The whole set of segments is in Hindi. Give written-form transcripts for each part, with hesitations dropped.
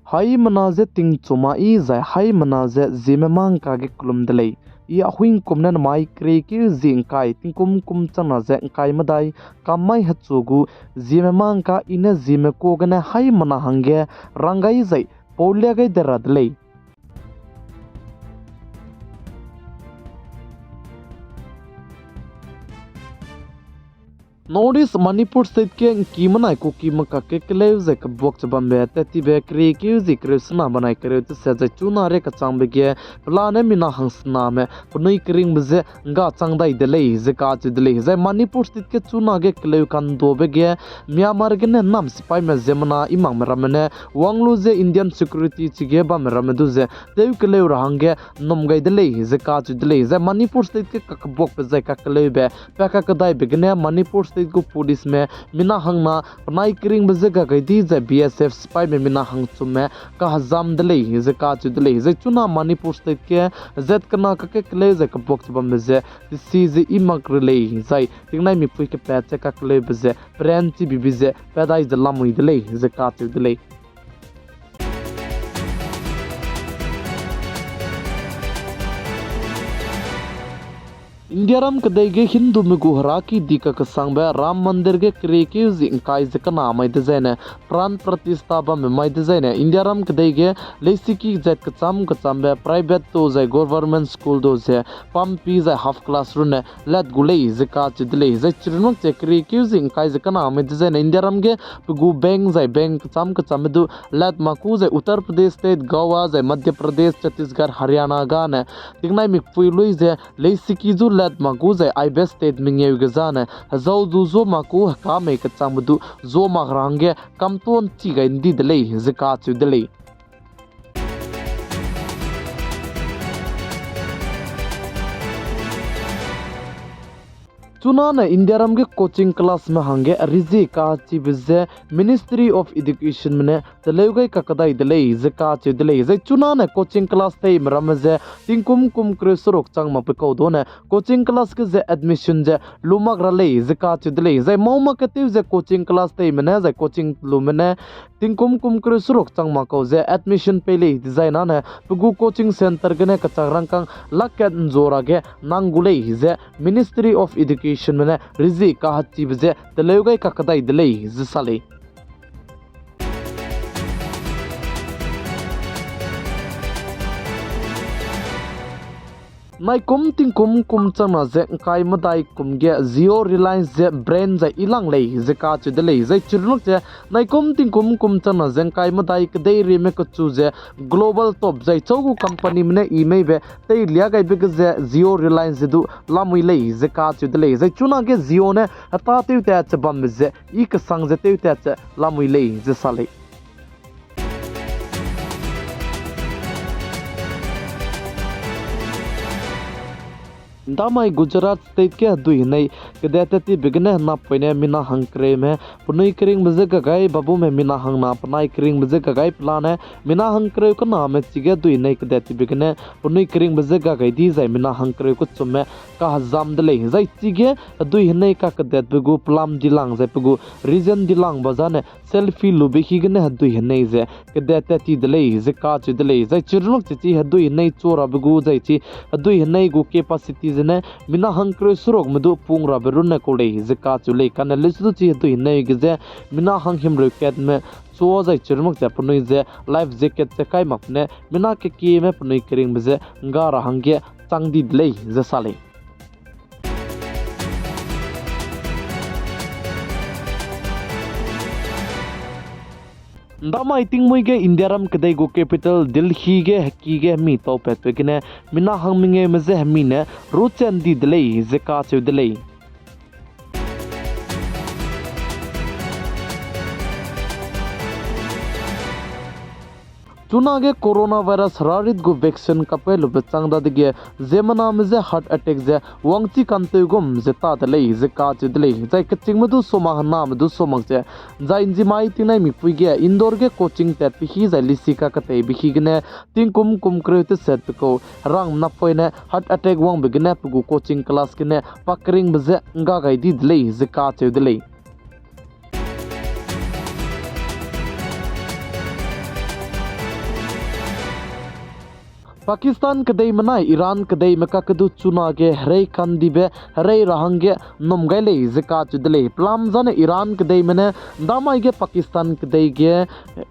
hai manaze ting chuma I zai hai manaze Zeme mang ka ge klum delei I ahuing kumnan mai kre ki zing kai tingkum kum chana ze kai madai kamai hachugu Zeme mang ka ina Zeme ko gana hai mana hange rangai zai polya gai deradlei Notice Manipur state ke kimana ko kimaka ke klev ze ka bok chabambe tati be kre ki zi krisna banai kre te se chuna re ka changbe ge plane mina hangsna me punui kring bze nga changdai delei ze ka chu delei ze Manipur state ke chuna ge klev kan do be ge Myanmar ge ne nam sipai me zemana imang meramene wanglu ze Indian security chi ge ba meramedu ze teu klev rahange nomgai delei ze ka chu delei ze Manipur state ke ka bok be ze ka klev be pa ka kadai be ge Manipur को पुलिस में मिना हंग ना पनाई करिंग बजगा गईदी जे BSF स्पाई में मिना हंग चुमे का हजाम दले जे का चुदले जे चुना मणिपुर स्टेट के जेट कना के क्ले जे का बॉक्स बम जे सी जे इमक रिले जाय तिंगनाय मी पुई के पैच का क्ले बजे प्रेंची बिबी जे पैदाई जे लामुई दले जे का चुदले इंडिया राम कदई के हिंदू में गुहरा की दीका का संग राम मंदिर के क्रे के जिंकाई जका नाम है प्राण प्रतिष्ठापा में माई डिजाइन इंडिया राम कदई के लेसी की जेट कचाम बे प्राइवेट तो जाए गवर्नमेंट स्कूल दो जे पम पी जाए हाफ क्लास रूम ने लेट गुले जका चिदले जे चिरनक जे क्रे के जिंकाई जका नाम है डिजाइन इंडिया राम के गु बैंक जाए बैंक कचाम दु लेट माकू जाए उत्तर प्रदेश स्टेट गोवा जाए मध्य प्रदेश छत्तीसगढ़ हरियाणा गाने तिगनाई में पुइलुई जे लेसी की जु let maku zai Ahuibe state mingeu gazane zau du zo maku ka me ka chamdu zo magrange kamton chi ga indi delei zaka chu delei चुना ने इंडिया राम के कोचिंग क्लास में हंगे रिजी का चिबजे मिनिस्ट्री ऑफ एजुकेशन में तलेगई का कदाई दले जका चे दले जे चुना ने कोचिंग क्लास ते मरमजे तिंकुम कुम क्रेसरोक चंग म पे को दो ने कोचिंग क्लास के जे एडमिशन जे लुमक रले जका चे दले जे मौमा के ते जे कोचिंग क्लास ते मने जे कोचिंग लुमने तिंकुम कुम क्रेसरोक चंग म को जे एडमिशन पेले डिजाइन ने पुगु कोचिंग सेंटर गने कचारंग कंग लकेन जोरा के नांगुले जे मिनिस्ट्री ऑफ एजुकेशन में रिजी का हच्ची बजे तलेगई का कदाई दले जिसाले नाइ कुम तिंग कुम चना जे kai madai kum ge zero reliance je brain je ilang lei je ka chu de lei je chirnuk je nai kum ting kum chana je kai madai ke dei re me ko chu je global top je chogu company mne email be tei lia gai be je zero reliance du lamui lei je ka chu de lei je chuna ge zero ne ata te ta che bam je ik sang je te ta che lamui lei je sa lei दामाई गुजरात स्टेट के दुई नहीं कदेती बिगने ना पने मिना हंकरे में पुनई करिंग बजे गगाई बाबू में मिना हंग ना पनाई करिंग बजे गगाई प्लान है मिना हंकरे को नाम है चिगे दुई नहीं कदेती बिगने पुनई करिंग बजे गगाई दी जाए मिना हंकरे को चुमे का हजाम दले जाए चिगे दुई नहीं का कदेत बिगु प्लाम दिलांग जाए बिगु रीजन दिलांग बजाने सेल्फी लुबे ही गने दुई नहीं जाए कदेती दले जे काच दले जाए चिरनुक चिची दुई नहीं चोरा बिगु जाए ची दुई नहीं गु कैपेसिटी ने मिना हंकरे सुरोग मधु पुंगरा बेरुने कोडे जका चुले काने लिसु ची दु हिनै गिजे मिना हंग हिम रकेट में सो जाय चिरमुक जा पुनै जे लाइफ जैकेट से काय मपने मिना के की में पुनै करिंग बजे गारा हंगे चांगदी दले जसाले दामा इतिंग मुई के इंडिया राम कदई गो कैपिटल दिल्ली के हकी के मी तो पेट के ने मिना हंग मिंगे मजे हमी ने रोचन दी दले जका से दले चुनागे कोरोना वायरस रारित गो वैक्सीन का पहलू बचांग दिगे जेमना मजे हार्ट अटैक जे वांगची कांते गुम जे ता दले जे काच दले जाय कचिंग मधु सोमा हना मधु सोमंग जे जाय इंजिमाई तिनाई मी पुगे इंदौर के कोचिंग ते पिही जाय लिसिका कते बिखिगने तिंग कुम क्रेते सेट को रंग नपोइने हार्ट अटैक वांग बिगने पुगु कोचिंग क्लास के पकरिंग बजे nga gai di dle जे काच दले Pakistan kadai manai Iran kadai makakadu chuna ge hrei kandibe hrei rahange nomgaile zika chudle plam zane Iran kadai mane damai ge Pakistan kadai ge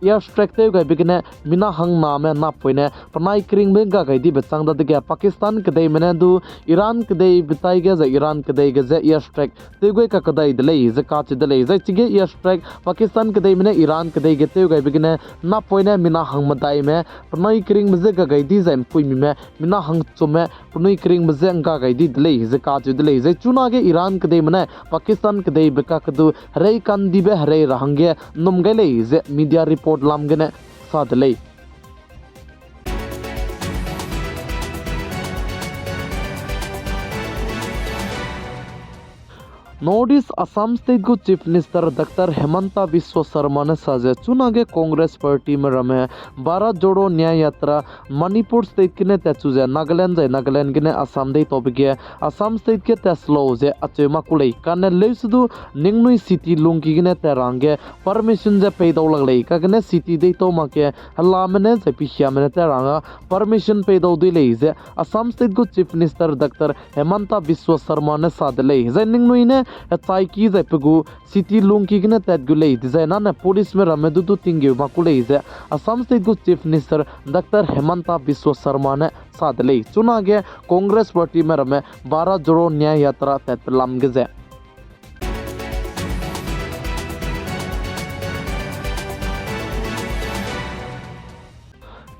air strike te ga bigene mina hang na me na poine panai kring me ga gaidi bechang da ge Pakistan kadai mane du Iran kadai bitai ge za Iran kadai ge za air strike te go ka kadai dle zika chudle za chige air strike Pakistan kadai mane Iran kadai ge te ga bigene na poine mina hang madai me panai kring me ga gaidi za pui mi me mina hang chume punui kring mze nga gai di dle ze ka chu dle ze chuna ge Iran kdei mane Pakistan kdei beka kdu rei kan dibe rei rahange nom gele ze media report lam gene sa dle Northeast Assam State को chief minister doctor Himanta Biswa Sharma ने साजे चुनागे कांग्रेस पार्टी में रमे 12 जोड़ो न्याय यात्रा मणिपुर स्टेट के ने तेचुजे नागालैंड के ने असम दे तोबगे असम स्टेट के तेस्लो जे अचेमा कुले काने लेसदु निंगनुई सिटी लुंगी के ने तेरांगे परमिशन जे पेदो लगले कागने सिटी दे तो माके हल्ला मने जे पिशिया मने तेरांगा परमिशन पेदो दिले जे असम स्टेट को chief minister doctor Himanta Biswa Sharma ने सादले जे निंगनुई ने चाय की जाए पगु सिटी लुंगी के ने तैद गुले डिजाइना ने पुलिस में रमे दु तिंगे माकुले जे असम स्टेट को chief minister doctor Himanta Biswa Sharma ने सादले चुनागे कांग्रेस पार्टी में रमे 12 जोड़ो न्याय यात्रा तैद लामगे जे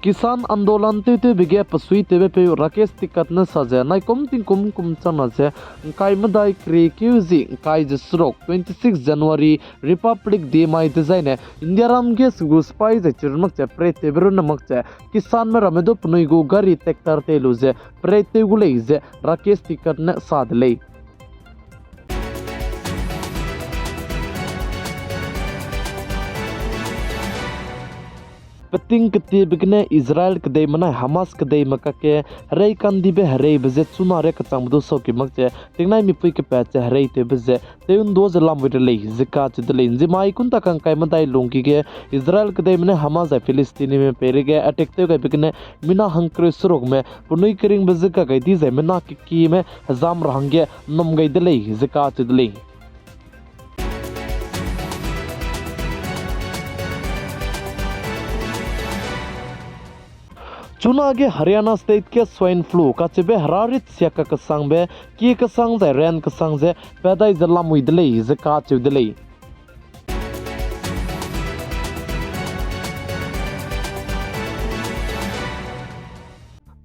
किसान आंदोलन ते बिगे पसुई तेबे पे राकेश टिकट न सजे नाइ कुम चना से काय मदाई क्रिक्यूजी काय जसरोक 26 जनवरी रिपब्लिक डे माइ डिजाइन इंडिया राम के सुगु स्पाई जे चिरमक जे प्रे तेबरु नमक जे किसान में रमेदो पनुइगु गाड़ी ट्रैक्टर तेलु जे प्रे तेगुले जे राकेश टिकट न सादले Peting keti begini Israel kedai mana Hamas kedai maka ke rei kan dibe rei beze sunare kacang bedu soki makje tingnai mi pui ke pace rei te beze teun do zelam widele zika chidele zimai kun takang kai madai longki ke Israel kedai mana Hamas ai Filistini me perege attack te ga begini mina hankre surok me punui kering beze ka gai di ze mina ki me zam rahange nom gai dele zika chidele चुनागे हरियाणा स्टेट के स्वाइन फ्लू काचेबे हरारित सियाका कसंगबे की कसंग जे रेन कसंग जे पैदाई जला मुइदले जे काचेदले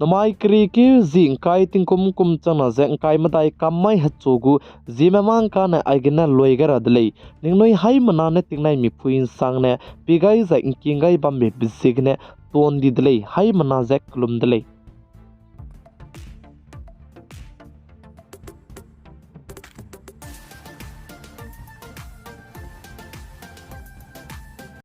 नमाई क्री की जिंग काय तिंकुम कुम चना जे काय मदाई कामai हचोगु जिमेमांग का ने आइगना लोइगर अदले निंगनोई हाई मना ने तिंगनाई मिफुइन सांगने पिगाई जे इंकिंगाई बम्बे बिसिगने तोन दिदले हाई मना जे क्लुम दले